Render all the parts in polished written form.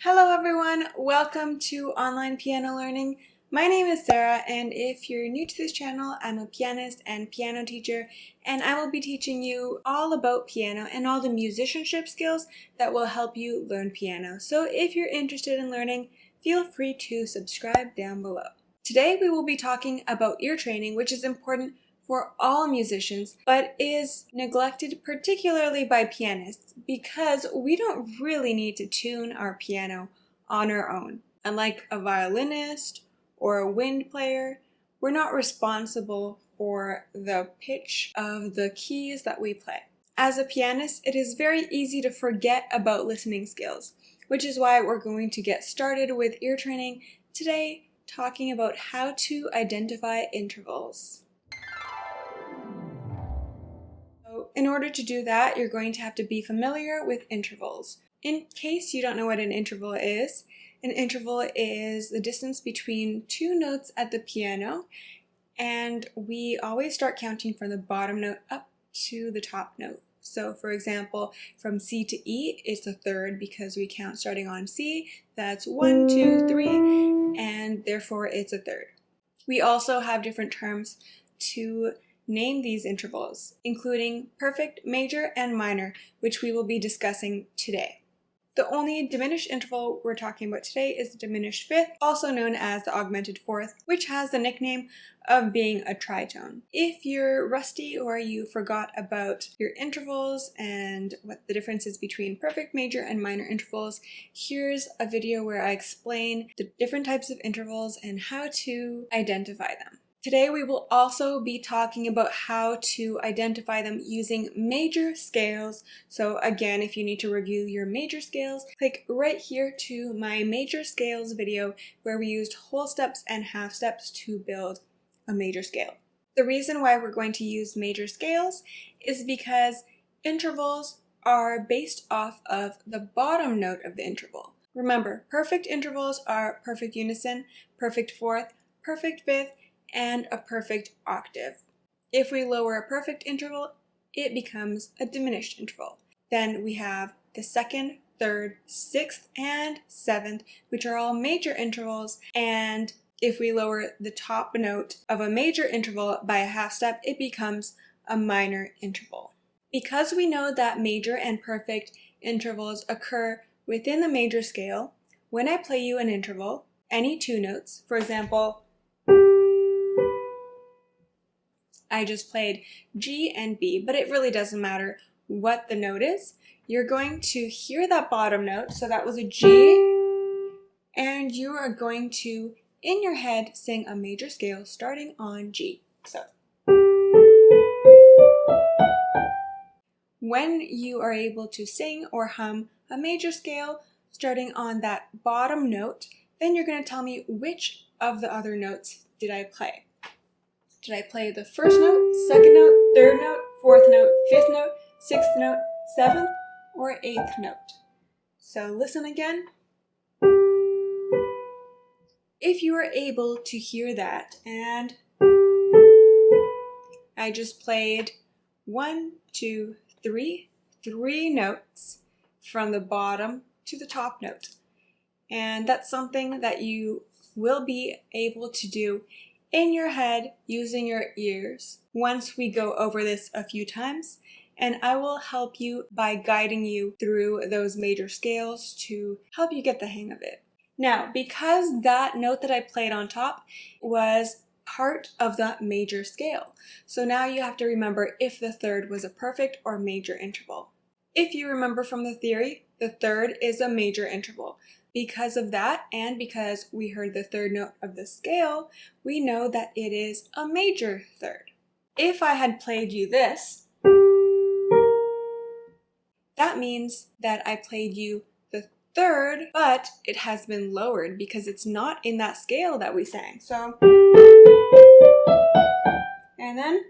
Hello everyone, welcome to Online Piano Learning. My name is Sarah, and if you're new to this channel, I'm a pianist and piano teacher, and I will be teaching you all about piano and all the musicianship skills that will help you learn piano. So if you're interested in learning, feel free to subscribe down below. Today we will be talking about ear training, which is important for all musicians, but is neglected particularly by pianists because we don't really need to tune our piano on our own. Unlike a violinist or a wind player, we're not responsible for the pitch of the keys that we play. As a pianist, it is very easy to forget about listening skills, which is why we're going to get started with ear training today, talking about how to identify intervals. In order to do that, you're going to have to be familiar with intervals. In case you don't know what an interval is the distance between two notes at the piano, and we always start counting from the bottom note up to the top note. So for example, from C to E, it's a third because we count starting on C. That's 1, 2, 3, and therefore it's a third. We also have different terms to name these intervals, including perfect, major, and minor, which we will be discussing today. The only diminished interval we're talking about today is the diminished fifth, also known as the augmented fourth, which has the nickname of being a tritone. If you're rusty or you forgot about your intervals and what the difference is between perfect, major, and minor intervals, here's a video where I explain the different types of intervals and how to identify them. Today we will also be talking about how to identify them using major scales. So again, if you need to review your major scales, click right here to my major scales video where we used whole steps and half steps to build a major scale. The reason why we're going to use major scales is because intervals are based off of the bottom note of the interval. Remember, perfect intervals are perfect unison, perfect fourth, perfect fifth, and a perfect octave. If we lower a perfect interval, it becomes a diminished interval. Then we have the second, third, sixth, and seventh, which are all major intervals, and if we lower the top note of a major interval by a half step, it becomes a minor interval. Because we know that major and perfect intervals occur within the major scale, when I play you an interval, any two notes, for example, I just played G and B, but it really doesn't matter what the note is. You're going to hear that bottom note, so that was a G, and you are going to, in your head, sing a major scale starting on G. So, when you are able to sing or hum a major scale starting on that bottom note, then you're going to tell me which of the other notes did I play. Did I play the first note, second note, third note, fourth note, fifth note, sixth note, seventh, or eighth note? So listen again. If you are able to hear that, and I just played 1, 2, 3, 3 notes from the bottom to the top note. And that's something that you will be able to do in your head using your ears once we go over this a few times, and I will help you by guiding you through those major scales to help you get the hang of it. Now, because that note that I played on top was part of that major scale, so now you have to remember if the third was a perfect or major interval. If you remember from the theory, the third is a major interval. Because of that, and because we heard the third note of the scale, we know that it is a major third. If I had played you this, that means that I played you the third, but it has been lowered because it's not in that scale that we sang. So, and then,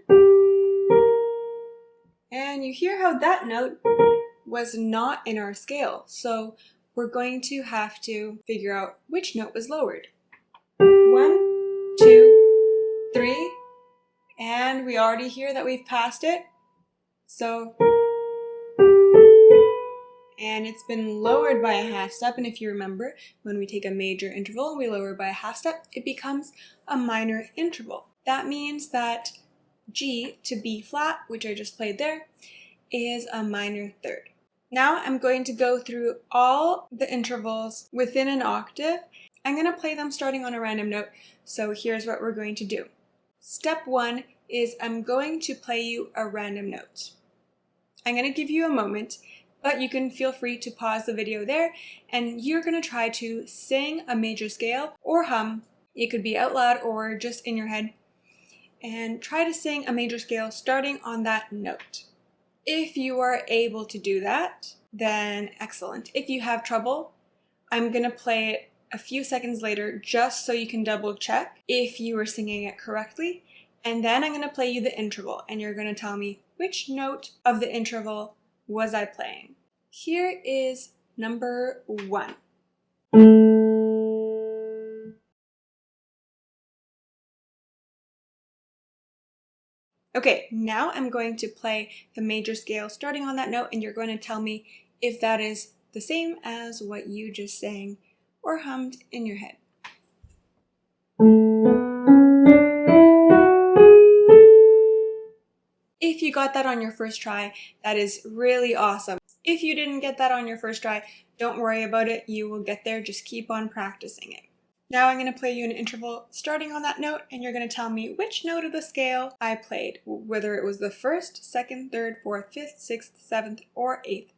and you hear how that note was not in our scale. So we're going to have to figure out which note was lowered. 1, 2, 3, and we already hear that we've passed it. So, and it's been lowered by a half step. And if you remember, when we take a major interval and we lower by a half step, it becomes a minor interval. That means that G to B flat, which I just played there, is a minor third. Now I'm going to go through all the intervals within an octave. I'm going to play them starting on a random note, so here's what we're going to do. Step 1 is I'm going to play you a random note. I'm going to give you a moment, but you can feel free to pause the video there, and you're going to try to sing a major scale or hum. It could be out loud or just in your head, and try to sing a major scale starting on that note. If you are able to do that, then excellent. If you have trouble, I'm going to play it a few seconds later just so you can double check if you were singing it correctly. And then I'm going to play you the interval, and you're going to tell me which note of the interval was I playing. Here is number 1. Okay, now I'm going to play the major scale starting on that note, and you're going to tell me if that is the same as what you just sang or hummed in your head. If you got that on your first try, that is really awesome. If you didn't get that on your first try, don't worry about it. You will get there. Just keep on practicing it. Now I'm going to play you an interval starting on that note, and you're going to tell me which note of the scale I played, whether it was the 1st, 2nd, 3rd, 4th, 5th, 6th, 7th, or 8th.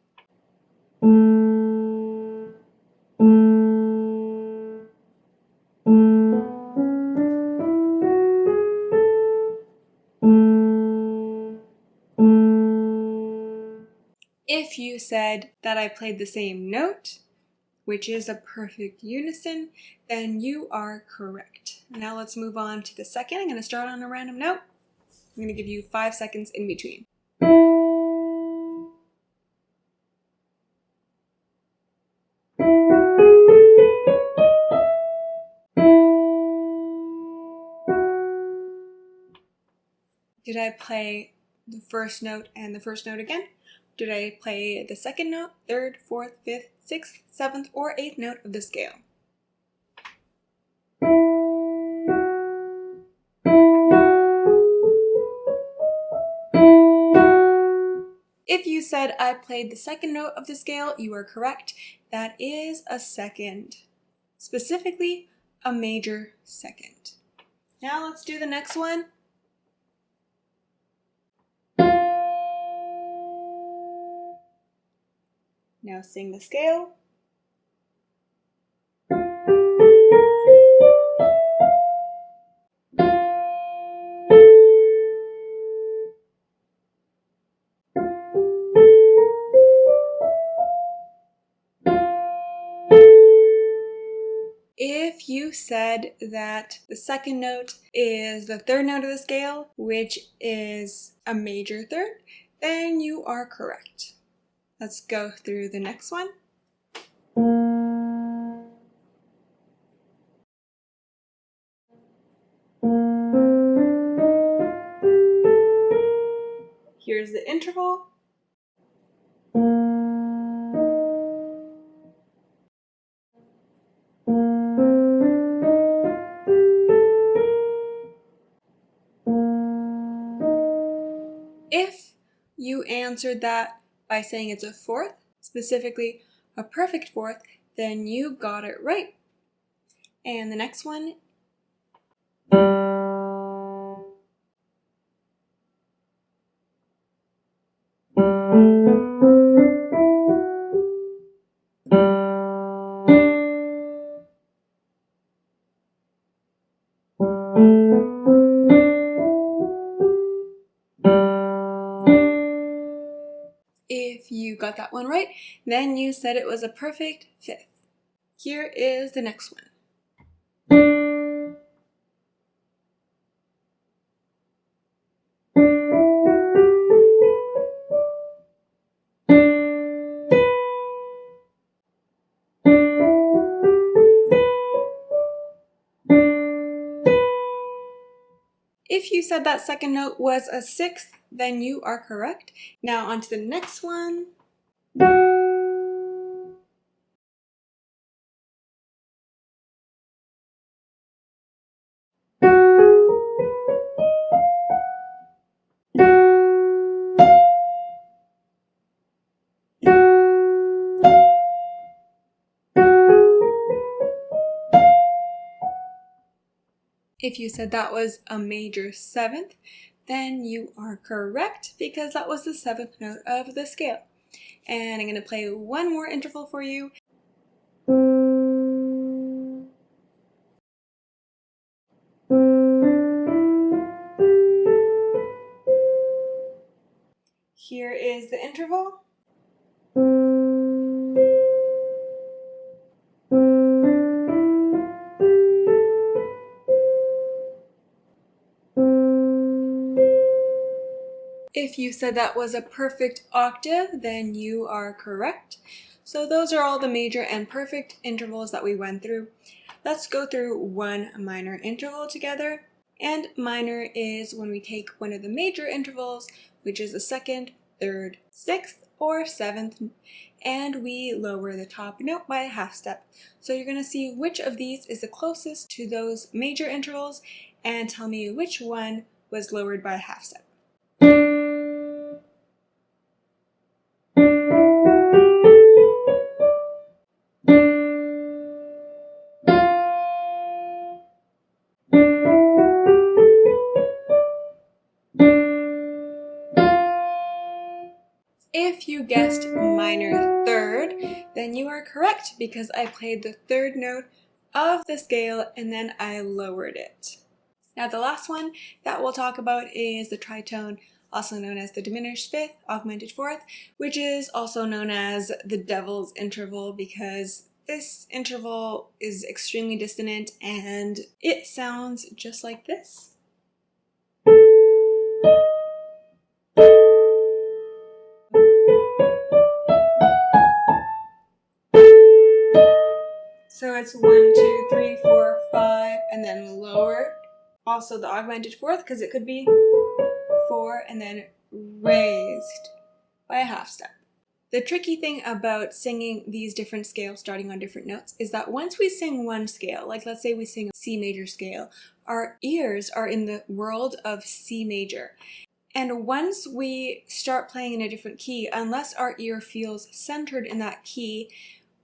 If you said that I played the same note, which is a perfect unison, then you are correct. Now let's move on to the second. I'm going to start on a random note. I'm going to give you 5 seconds in between. Did I play the first note and the first note again? Did I play the second note, 3rd, 4th, 5th, 6th, 7th, or 8th note of the scale? If you said I played the second note of the scale, you are correct. That is a second, specifically a major second. Now let's do the next one. Now sing the scale. If you said that the second note is the 3rd note of the scale, which is a major third, then you are correct. Let's go through the next one. Here's the interval. If you answered that by saying it's a 4th, specifically a perfect 4th, then you got it right. And the next one. If you got that one right, then you said it was a perfect 5th. Here is the next one. If you said that second note was a 6th, then you are correct. Now on to the next one. If you said that was a major seventh, then you are correct because that was the seventh note of the scale. And I'm going to play one more interval for you. Here is the interval. If you said that was a perfect octave, then you are correct. So those are all the major and perfect intervals that we went through. Let's go through one minor interval together. And minor is when we take one of the major intervals, which is the second, third, sixth, or seventh, and we lower the top note by a half step. So you're going to see which of these is the closest to those major intervals and tell me which one was lowered by a half step. If you guessed minor third, then you are correct because I played the third note of the scale and then I lowered it. Now the last one that we'll talk about is the tritone, also known as the diminished fifth, augmented fourth, which is also known as the devil's interval because this interval is extremely dissonant and it sounds just like this. So it's 1, 2, 3, 4, 5, and then lower. Also the augmented fourth, because it could be 4 and then raised by a half step. The tricky thing about singing these different scales starting on different notes is that once we sing one scale, like let's say we sing a C major scale, our ears are in the world of C major. And once we start playing in a different key, unless our ear feels centered in that key,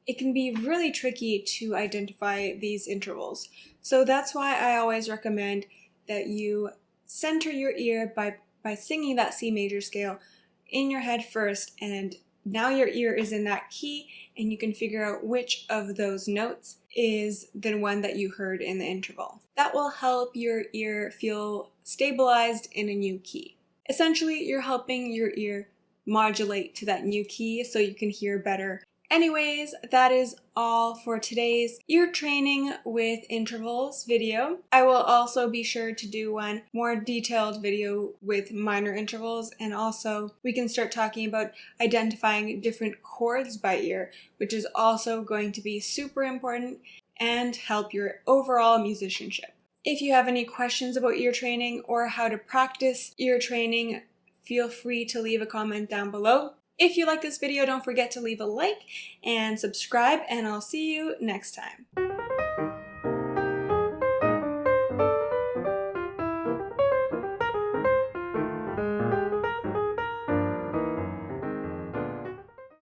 it can be really tricky to identify these intervals. So that's why I always recommend that you center your ear by singing that C major scale in your head first, and now your ear is in that key and you can figure out which of those notes is the one that you heard in the interval. That will help your ear feel stabilized in a new key. Essentially, you're helping your ear modulate to that new key so you can hear better. Anyways, that is all for today's ear training with intervals video. I will also be sure to do one more detailed video with minor intervals, and also we can start talking about identifying different chords by ear, which is also going to be super important and help your overall musicianship. If you have any questions about ear training or how to practice ear training, feel free to leave a comment down below. If you like this video, don't forget to leave a like and subscribe, and I'll see you next time.